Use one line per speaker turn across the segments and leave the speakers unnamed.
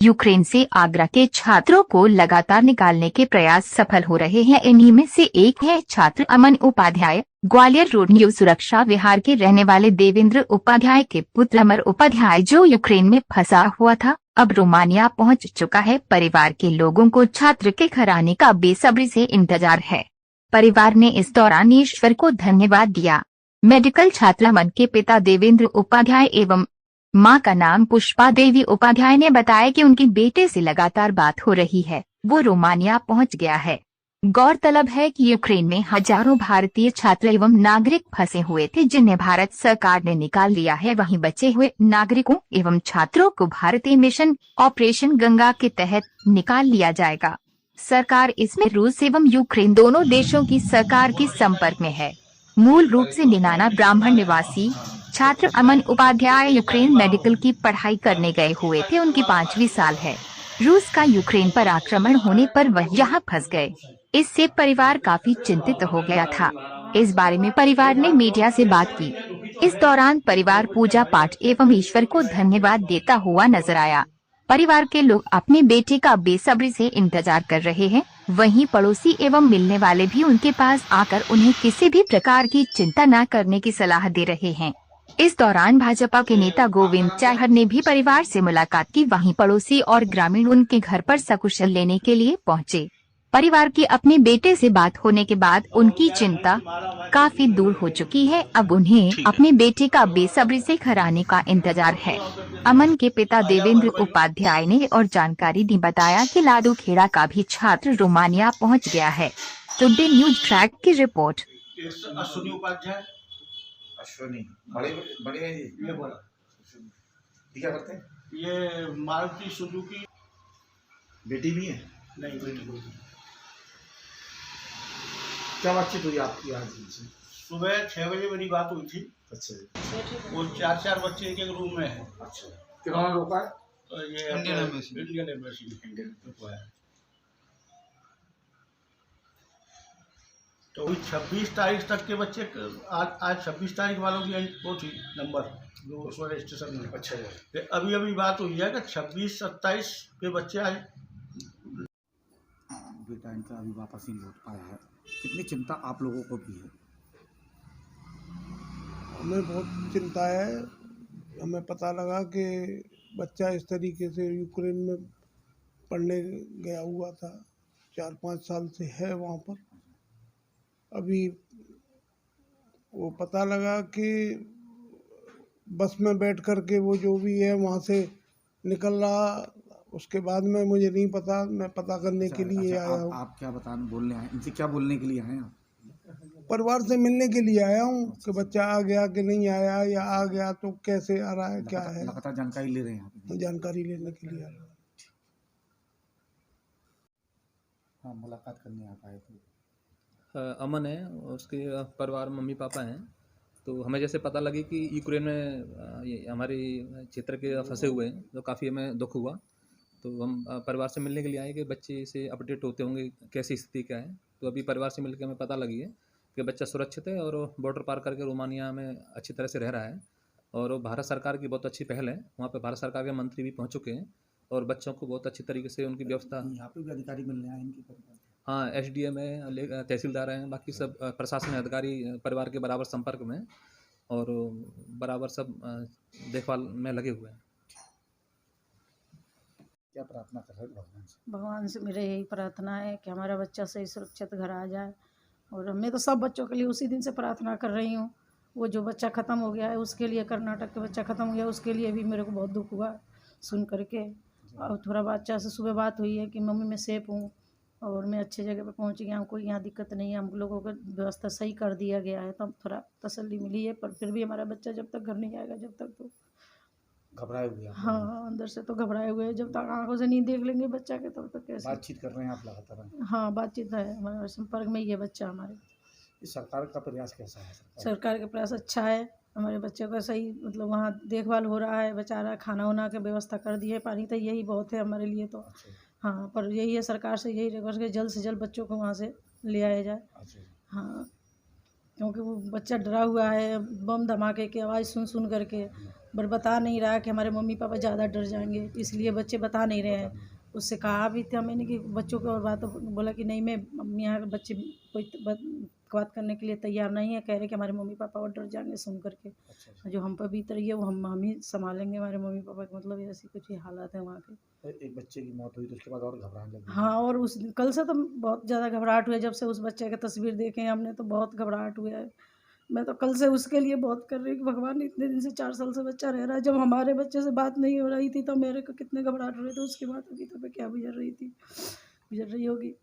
Ukraine से आगरा के छात्रों को लगातार निकालने के प्रयास सफल हो रहे हैं। इन्हीं में से एक है छात्र अमन उपाध्याय। ग्वालियर रोड न्यू सुरक्षा विहार के रहने वाले देवेंद्र उपाध्याय के पुत्र अमर उपाध्याय, जो यूक्रेन में फंसा हुआ था, अब रोमानिया पहुंच चुका है। परिवार के लोगों को छात्र के घर आने का बेसब्री से इंतजार है। परिवार ने इस दौरान ईश्वर को धन्यवाद दिया। मेडिकल छात्र अमन के पिता देवेंद्र उपाध्याय एवं मां का नाम पुष्पा देवी उपाध्याय ने बताया कि उनके बेटे से लगातार बात हो रही है, वो रोमानिया पहुंच गया है। गौरतलब है कि यूक्रेन में हजारों भारतीय छात्र एवं नागरिक फंसे हुए थे, जिन्हें भारत सरकार ने निकाल लिया है। वहीं बचे हुए नागरिकों एवं छात्रों को भारतीय मिशन ऑपरेशन गंगा के तहत निकाल लिया जाएगा। सरकार इसमें रूस एवं यूक्रेन दोनों देशों की सरकार के संपर्क में है। मूल रूप से निनाना ब्राह्मण निवासी छात्र अमन उपाध्याय यूक्रेन मेडिकल की पढ़ाई करने गए हुए थे। उनकी 5वीं साल है। रूस का यूक्रेन पर आक्रमण होने पर वह यहाँ फंस गए। इससे परिवार काफी चिंतित हो गया था। इस बारे में परिवार ने मीडिया से बात की। इस दौरान परिवार पूजा पाठ एवं ईश्वर को धन्यवाद देता हुआ नजर आया। परिवार के लोग अपने बेटे का बेसब्री से इंतजार कर रहे हैं। वहीं पड़ोसी एवं मिलने वाले भी उनके पास आकर उन्हें किसी भी प्रकार की चिंता न करने की सलाह दे रहे हैं। इस दौरान भाजपा के नेता गोविंद चाहर ने भी परिवार से मुलाकात की। वहीं पड़ोसी और ग्रामीण उनके घर पर सकुशल लेने के लिए पहुंचे। परिवार की अपने बेटे से बात होने के बाद उनकी चिंता काफी दूर हो चुकी है। अब उन्हें अपने बेटे का बेसब्री से घर आने का इंतजार है। अमन के पिता देवेंद्र उपाध्याय ने और जानकारी दी, बताया कि लाडू खेड़ा का भी छात्र रोमानिया पहुंच गया है। टुडे न्यूज ट्रैक की रिपोर्ट।
अश्विनी उपाध्याय, अश्विनी बड़े बड़े ये बोला क्या करते हैं? ये मारुति सुजुकी बेटी भी है? नहीं, बेटी कोई नहीं। क्या बातचीत हुई आपकी आज से? सुबह 6 बजे मेरी बात हुई थी। अच्छा। वो 4 बच्चे एक रूम में है। अच्छा। किन्होंने रोका है? तो ये इंडियन एम्बेसी रुकवाया। तो 26 तारीख तक के बच्चे आज 26 तारीख वालों की वो थी नंबर जो उस रजिस्ट्रेशन में। अच्छा है। अभी अभी बात हुई है कि 26-27 के बच्चे आज
बेटा इनका अभी वापस नहीं लौट पाया है। कितनी चिंता आप लोगों को भी है?
हमें बहुत चिंता है। हमें पता लगा कि बच्चा इस तरीके से यूक्रेन में पढ़ने गया हुआ था। 4-5 साल से है वहाँ पर। अभी वो पता लगा कि बस में बैठ कर के वो जो भी है वहाँ से निकल रहा। उसके बाद में मुझे नहीं पता, मैं पता करने के लिए आया हूँ।
आप क्या बोलने आए? इनसे क्या बोलने के लिए आए आप?
परिवार से मिलने के लिए आया हूँ कि बच्चा आ गया कि नहीं आया, या आ गया तो कैसे आ रहा है, क्या है।
लगातार जानकारी ले रहे हैं?
जानकारी लेने के लिए आ रहा हूँ।
हाँ, मुलाकात करने आप आए थे?
अमन है, उसके परिवार मम्मी पापा हैं। तो हमें जैसे पता लगी कि यूक्रेन में ये हमारे क्षेत्र के फंसे हुए हैं, तो काफ़ी हमें दुख हुआ। तो हम परिवार से मिलने के लिए आए कि बच्चे से अपडेट होते होंगे कैसी स्थिति क्या है। तो अभी परिवार से मिलकर हमें पता लगी है कि बच्चा सुरक्षित है और बॉर्डर पार करके रोमानिया में अच्छी तरह से रह रहा है। और भारत सरकार की बहुत अच्छी पहल है। वहाँ पे भारत सरकार के मंत्री भी पहुँच चुके हैं और बच्चों को बहुत अच्छी तरीके से उनकी व्यवस्था।
यहाँ पे भी अधिकारी मिलने आए इनकी परिवार?
हाँ, एसडीएम है, तहसीलदार हैं, बाकी सब प्रशासन अधिकारी परिवार के बराबर संपर्क में और बराबर सब देखभाल में लगे हुए हैं।
क्या प्रार्थना कर रहे हैं भगवान से?
भगवान से मेरे यही प्रार्थना है कि हमारा बच्चा सही सुरक्षित घर आ जाए। और मैं तो सब बच्चों के लिए उसी दिन से प्रार्थना कर रही हूँ। वो जो बच्चा ख़त्म हो गया है उसके लिए, कर्नाटक के बच्चा ख़त्म हो गया उसके लिए भी मेरे को बहुत दुख हुआ सुन करके। और थोड़ा बच्चा से सुबह बात हुई है कि मम्मी मैं सेफ हूँ और मैं अच्छी जगह पे पहुँच गया हूँ, कोई यहाँ दिक्कत नहीं है, हम लोगों का व्यवस्था सही कर दिया गया है। तो थोड़ा तसल्ली मिली है, पर फिर भी हमारा बच्चा जब तक घर नहीं आएगा, जब तक तो
घबराए हुए हैं?
हाँ, अंदर से तो घबराए हुए हैं। जब तक आंखों से नहीं देख लेंगे बच्चा के तब तक कैसे।
बातचीत कर रहे हैं आप लगातार?
हाँ, बातचीत है, हमारे संपर्क में ही है बच्चा हमारे।
इस सरकार का प्रयास कैसा है?
सरकार का प्रयास अच्छा है। हमारे बच्चे का सही मतलब वहाँ देखभाल हो रहा है, बेचारा खाना वाना की व्यवस्था कर दी है। पानी तो यही बहुत है हमारे लिए तो। हाँ, पर यही है सरकार से यही रिक्वेस्ट कि जल्द से जल्द बच्चों को वहाँ से ले आया जाए। हाँ, क्योंकि वो बच्चा डरा हुआ है बम धमाके की आवाज़ सुन करके। पर बता नहीं रहा कि हमारे मम्मी पापा ज़्यादा डर जाएंगे, इसलिए बच्चे बता नहीं रहे हैं। उससे कहा भी था मैंने कि बच्चों को, और बात बोला कि नहीं, मैं मम्मी यहाँ बच्चे कोई बात करने के लिए तैयार नहीं है, कह रहे कि हमारे मम्मी पापा और डर जाएंगे सुन करके। जो हम पर बीत रही है वो हम ही संभालेंगे हमारे मम्मी पापा के, मतलब ऐसी कुछ ही हालात है वहाँ के।
एक बच्चे की मौत हुई तो उसके बाद और घबराने लगी।
हाँ, और उस कल से तो बहुत ज़्यादा घबराहट हुई है, जब से उस बच्चे की तस्वीर देखे हमने तो बहुत घबराहट हुआ है। मैं तो कल से उसके लिए बहुत कर रही हूँ कि भगवान, इतने दिन से 4 साल से बच्चा रह रहा है, जब हमारे बच्चे से बात नहीं हो रही थी तो मेरे को कितने घबराहट हो रहे थे, उसकी बात अभी तो क्या गुजर रही थी, गुजर रही होगी।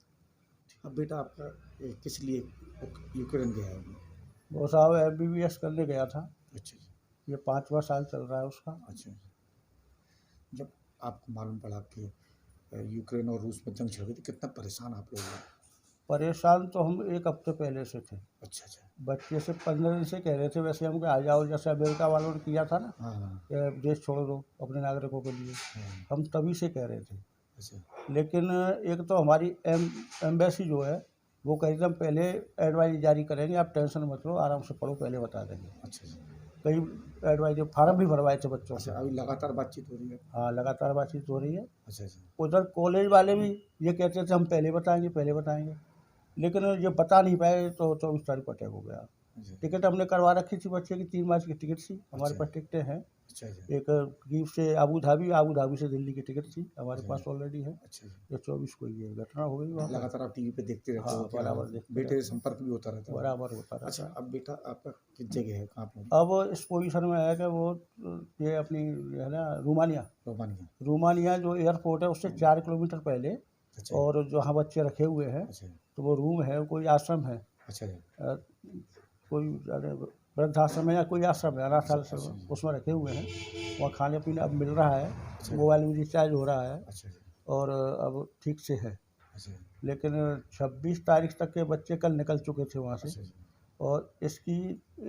अब बेटा आपका किस लिए यूक्रेन गया है?
वो साहब MBBS करने गया था,
अच्छा जी।
ये 5वां साल चल रहा है उसका।
अच्छा, जब आपको मालूम पड़ा कि यूक्रेन और रूस में जंग छिड़ गई तो कितना परेशान आप लोग हुए?
परेशान तो हम 1 हफ्ते पहले से थे।
अच्छा अच्छा।
बच्चे से 15 दिन से कह रहे थे, वैसे हमको आ जाओ, जैसे अमेरिका वालों ने किया था ना,
हाँ हाँ
कि देश छोड़ दो अपने नागरिकों के लिए,
हाँ।
हम तभी से कह रहे थे।
अच्छा
लेकिन एक तो हमारी एम्बेसी जो है वो कह रही थी हम पहले एडवाइस जारी करेंगे, आप टेंशन मत लो, आराम से पढ़ो, पहले बता देंगे।
अच्छा जी।
कई एडवाइस फार्म भी भरवाए थे बच्चों से।
अच्छा, अभी लगातार बातचीत हो रही है?
हाँ, लगातार बातचीत हो रही है।
अच्छा अच्छा।
उधर कॉलेज वाले भी ये कहते थे हम पहले बताएंगे, पहले बताएंगे, लेकिन ये बता नहीं पाए तो 24 तारीख को अटैक हो गया।
अच्छा
टिकट हमने करवा रखी थी बच्चे की, 3 मार्च की टिकट थी हमारे
अच्छा।
पास, टिकटें हैं।
अच्छा अच्छा।
एक कीव से आबू धाबी से दिल्ली की टिकट थी हमारे
अच्छा।
पास ऑलरेडी है।
अच्छा जी।
ये 24 को ये घटना हो गई वहाँ पर।
लगातार आप टीवी पे देखते रहते
हाँ,
हो क्या?
बराबर देखते
बेटे से
रहते हैं।
संपर्क भी होता रहता है?
बराबर होता रहता
अच्छा,
है।
अब बेटा आपका किस जगह है, कहाँ पे?
अब इस पोजीशन में है कि वो ये अपनी ये है ना
रोमानिया।
रोमानिया जो एयरपोर्ट है उससे 4 किलोमीटर पहले,
अच्छा
और जहाँ बच्चे रखे हुए हैं
अच्छा
तो वो रूम है, कोई आश्रम है,
अच्छा जी।
कोई अरे वृद्धाश्रम है या कोई आश्रम है, अनाथ
अच्छा,
आश्रम,
अच्छा।
उसमें रखे हुए हैं। वहाँ खाने पीने अब मिल रहा है, मोबाइल भी रिचार्ज हो रहा है,
अच्छा जी।
और अब ठीक से है।
अच्छा
लेकिन 26 तारीख तक के बच्चे कल निकल चुके थे वहाँ से,
अच्छा जी।
और इसकी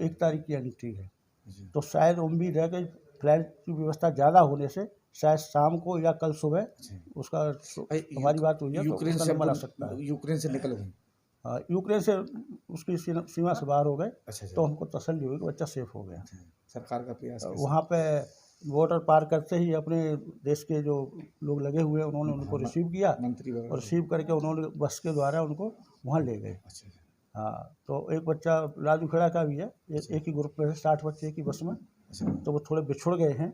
1 तारीख की एंट्री है।
अच्छा
तो शायद उम्मीद है कि फ्लाइट की व्यवस्था ज़्यादा होने से शायद शाम को या कल सुबह
अच्छा।
उसका
अरे,
हमारी बात हुई है तो
यूक्रेन
उसका
से
नंबर आ
हमको-
सकता है।
यूक्रेन से निकल गए?
हाँ, यूक्रेन से उसकी सीमा से बाहर हो गए,
अच्छा अच्छा।
तो हमको तसल्ली हुई कि बच्चा सेफ हो गया।
अच्छा, सरकार का प्रयास कैसे?
वहाँ पे बॉर्डर पार करते ही अपने देश के जो लोग लगे हुए हैं उन्होंने उनको
हाँ,
रिसीव किया,
मंत्री वगैरह?
और रिसीव करके उन्होंने बस के द्वारा उनको वहाँ ले गए।
अच्छा अच्छा।
हाँ, तो एक बच्चा राजूखेड़ा का भी है, एक ही ग्रुप में है, 60 बच्चे एक ही बस में,
अच्छा
तो वो थोड़े बिछुड़ गए हैं,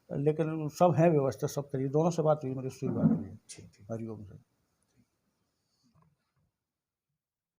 लेकिन सब हैं व्यवस्था, सब तरीके, दोनों से बात हुई, मेरी उससे भी बात हुई है
ठीक ठीक।
हरिओम से।